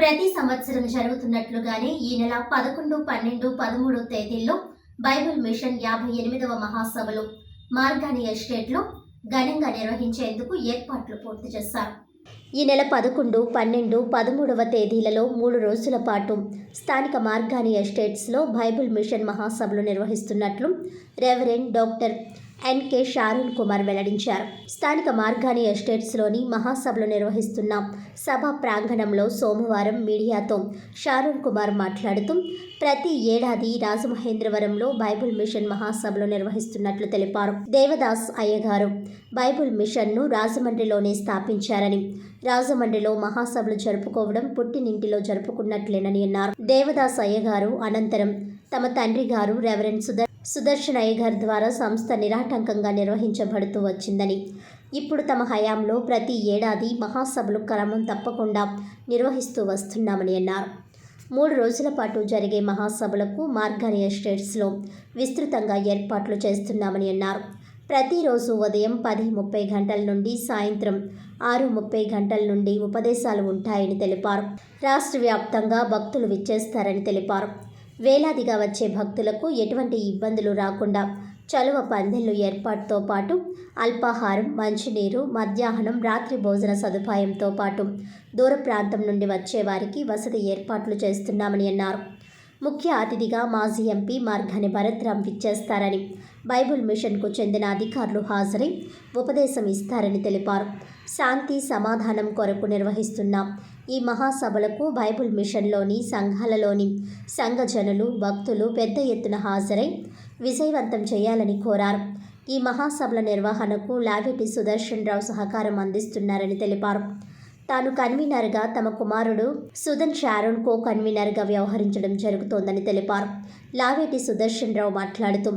ప్రతి సంవత్సరం జరుగుతున్నట్లుగానే ఈ నెల 11, 12, 13 తేదీల్లో బైబిల్ మిషన్ 58వ మహాసభలు మార్గాని ఎస్టేట్లో ఘనంగా నిర్వహించేందుకు ఏర్పాట్లు పూర్తి చేశారు. ఈ నెల 11, 12, 13వ తేదీలలో 3 రోజుల పాటు స్థానిక మార్గాని ఎస్టేట్స్లో బైబిల్ మిషన్ మహాసభలు నిర్వహిస్తున్నట్లు reverend doctor NK Sharon Kumar వెల్లడించారు. స్థానిక మార్గాని ఎస్టేట్స్లోని మహాసభలు నిర్వహిస్తున్న సభా ప్రాంగణంలో సోమవారం మీడియాతో షారూన్ కుమార్ మాట్లాడుతూ ప్రతి ఏడాది రాజమహేంద్రవరంలో బైబిల్ మిషన్ మహాసభలు నిర్వహిస్తున్నట్లు తెలిపారు. దేవదాస్ అయ్యగారు బైబిల్ మిషన్ను రాజమండ్రిలోనే స్థాపించారని, రాజమండ్రిలో మహాసభలు జరుపుకోవడం పుట్టినింటిలో జరుపుకున్నట్లేనని అన్నారు. దేవదాస్ అయ్యగారు అనంతరం తమ తండ్రి గారు రెవరెండ్ సుదర్శన్ అయ్యగారి ద్వారా సంస్థ నిరాటంకంగా నిర్వహించబడుతూ వచ్చిందని, ఇప్పుడు తమ హయాంలో ప్రతి ఏడాది మహాసభలు క్రమం తప్పకుండా నిర్వహిస్తూ వస్తున్నామని అన్నారు. 3 రోజుల పాటు జరిగే మహాసభలకు మార్గాని ఎస్టేట్స్లో విస్తృతంగా ఏర్పాట్లు చేస్తున్నామని అన్నారు. ప్రతిరోజు ఉదయం 10:30 గంటల నుండి సాయంత్రం 6:30 గంటల నుండి ఉపదేశాలు ఉంటాయని తెలిపారు. రాష్ట్ర వ్యాప్తంగా భక్తులు విచ్చేస్తారని తెలిపారు. వేలాదిగా వచ్చే భక్తులకు ఎటువంటి ఇబ్బందులు రాకుండా చలువ పందిళ్లు ఏర్పాటుతో పాటు అల్పాహారం, మంచినీరు, మధ్యాహ్నం, రాత్రి భోజన సదుపాయంతో పాటు దూర ప్రాంతం నుండి వచ్చే వారికి వసతి ఏర్పాట్లు చేస్తున్నామని అన్నారు. ముఖ్య అతిథిగా మాజీ ఎంపీ మార్గాని భరత్రాం విచ్చేస్తారని, బైబిల్ మిషన్కు చెందిన అధికారులు హాజరై ఉపదేశం ఇస్తారని తెలిపారు. శాంతి సమాధానం కొరకు నిర్వహిస్తున్న ఈ మహాసభలకు బైబిల్ మిషన్లోని సంఘాలలోని సంఘజనులు, భక్తులు పెద్ద ఎత్తున హాజరై విజయవంతం చేయాలని కోరారు. ఈ మహాసభల నిర్వహణకు లావేటి సుదర్శన్ రావు సహకారం అందిస్తున్నారని తెలిపారు. తాను కన్వీనర్గా, తమ కుమారుడు సుదన్ షారోన్ కో కన్వీనర్గా వ్యవహరించడం జరుగుతోందని తెలిపారు. లావేటి సుదర్శన్ రావు మాట్లాడుతూ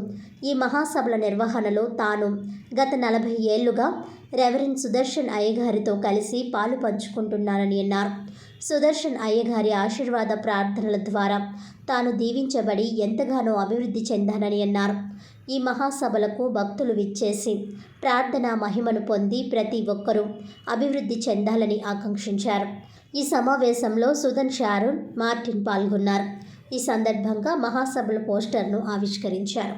ఈ మహాసభల నిర్వహణలో తాను గత 40 ఏళ్లుగా రెవరెండ్ సుదర్శన్ అయ్యగారితో కలిసి పాలు పంచుకుంటున్నానని అన్నారు. సుదర్శన్ అయ్యగారి ఆశీర్వాద ప్రార్థనల ద్వారా తాను దీవించబడి ఎంతగానో అభివృద్ధి చెందానని అన్నారు. ఈ మహాసభలకు భక్తులు విచ్చేసి ప్రార్థన మహిమను పొంది ప్రతి ఒక్కరూ అభివృద్ధి చెందాలని ఆకాంక్షించారు. ఈ సమావేశంలో సుదన్ షారూన్, మార్టిన్ పాల్గొన్నారు. ఈ సందర్భంగా మహాసభల పోస్టర్ను ఆవిష్కరించారు.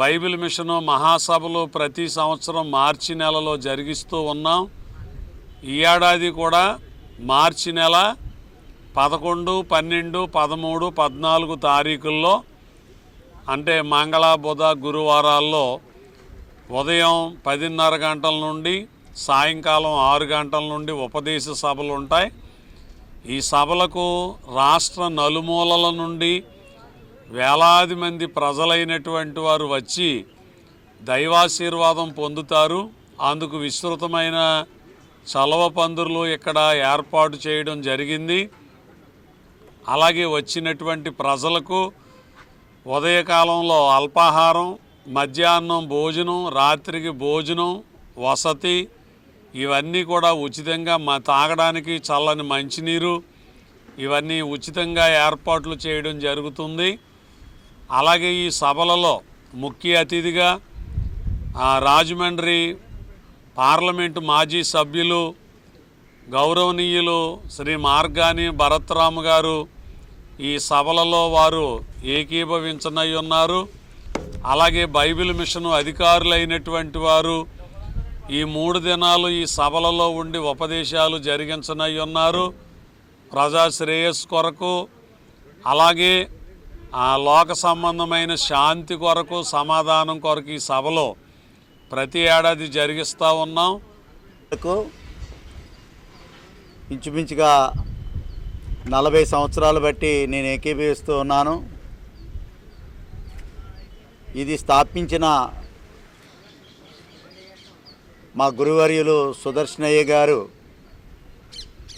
బైబిల్ మిషను మహాసభలు ప్రతి సంవత్సరం మార్చి నెలలో జరిగిస్తూ ఉన్నాం. ఈ ఏడాది కూడా మార్చి నెల 11, 12, 13, 14 తారీఖుల్లో, అంటే మంగళ, బుధ, గురువారాల్లో ఉదయం 10:30 గంటల నుండి సాయంకాలం 6 గంటల నుండి ఉపదేశ సభలు ఉంటాయి. ఈ సభలకు రాష్ట్ర నలుమూలల నుండి వేలాది మంది ప్రజలైనటువంటి వారు వచ్చి దైవాశీర్వాదం పొందుతారు. అందుకు విస్తృతమైన చలవ పందిర్లు ఇక్కడ ఏర్పాటు చేయడం జరిగింది. అలాగే వచ్చినటువంటి ప్రజలకు ఉదయకాలంలో అల్పాహారం, మధ్యాహ్నం భోజనం, రాత్రికి భోజనం, వసతి ఇవన్నీ కూడా ఉచితంగా, తాగడానికి చల్లని మంచినీరు ఇవన్నీ ఉచితంగా ఏర్పాట్లు చేయడం జరుగుతుంది. అలాగే ఈ సభలలో ముఖ్య అతిథిగా రాజమండ్రి పార్లమెంటు మాజీ సభ్యులు గౌరవనీయులు శ్రీ మార్గాని భరత్రామ్ గారు ఈ సభలలో వారు ఏకీభవించనై ఉన్నారు. అలాగే బైబిల్ మిషను అధికారులైనటువంటి వారు ఈ 3 దినాలు ఈ సభలలో ఉండి ఉపదేశాలు జరిగించనై ఉన్నారు. ప్రజా శ్రేయస్సు కొరకు, అలాగే లోక సంబంధమైన శాంతి కొరకు, సమాధానం కొరకు ఈ సభలో ప్రతి ఏడాది జరిగిస్తూ ఉన్నాం. ఇంచుమించుగా 40 సంవత్సరాలు బట్టి నేను ఏకీభవిస్తూ ఉన్నాను. ఇది స్థాపించిన మా గురువర్యులు సుదర్శనయ్య గారు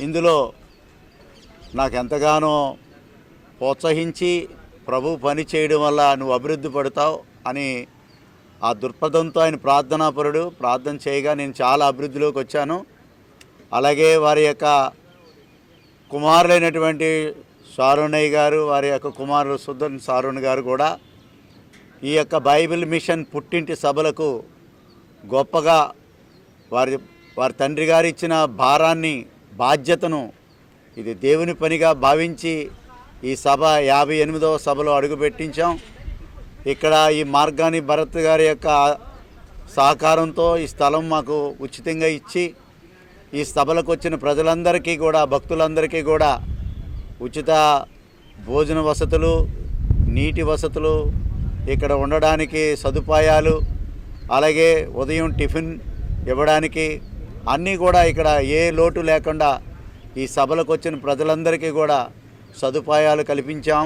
ఇందులో నాకు ఎంతగానో ప్రోత్సహించి, ప్రభు పని చేయడం వల్ల నువ్వు అభివృద్ధి పడతావు అని ఆ దృక్పథంతో ఆయన ప్రార్థనాపరుడు. ప్రార్థన చేయగా నేను చాలా అభివృద్ధిలోకి వచ్చాను. అలాగే వారి యొక్క కుమారులైనటువంటి షారూనయ్య గారు, వారి యొక్క కుమారుడు సుదన్ షారూన్ గారు కూడా ఈ యొక్క బైబిల్ మిషన్ పుట్టింటి సభలకు గొప్పగా వారి తండ్రి గారు ఇచ్చిన భారాన్ని బాధ్యతను ఇది దేవుని పనిగా భావించి ఈ సభ 58వ సభలో అడుగుపెట్టించాం. ఇక్కడ ఈ మార్గాని భరత్ గారి యొక్క సహకారంతో ఈ స్థలం మాకు ఉచితంగా ఇచ్చి ఈ సభలకు వచ్చిన ప్రజలందరికీ కూడా, భక్తులందరికీ కూడా ఉచిత భోజన వసతులు, నీటి వసతులు, ఇక్కడ ఉండడానికి సదుపాయాలు, అలాగే ఉదయం టిఫిన్ ఇవ్వడానికి అన్నీ కూడా ఇక్కడ ఏ లోటు లేకుండా ఈ సభలకు వచ్చిన ప్రజలందరికీ కూడా సదుపాయాలు కల్పించాం.